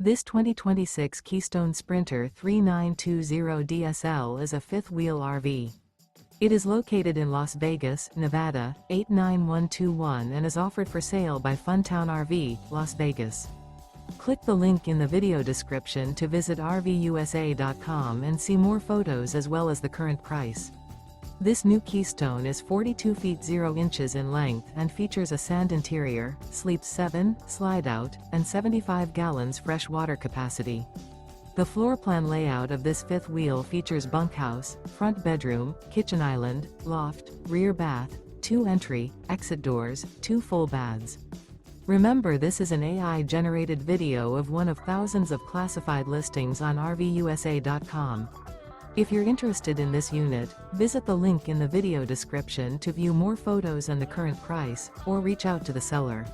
This 2026 Keystone Sprinter 3920 DSL is a fifth-wheel RV. It is located in Las Vegas, Nevada, 89121 and is offered for sale by Funtown RV, Las Vegas. Click the link in the video description to visit RVUSA.com and see more photos as well as the current price. This new Keystone is 42 feet 0 inches in length and features a sand interior, sleeps 7, slide-out, and 75 gallons fresh water capacity. The floor plan layout of this fifth wheel features bunkhouse, front bedroom, kitchen island, loft, rear bath, 2 entry, exit doors, 2 full baths. Remember, this is an AI-generated video of one of thousands of classified listings on RVUSA.com. If you're interested in this unit, visit the link in the video description to view more photos and the current price, or reach out to the seller.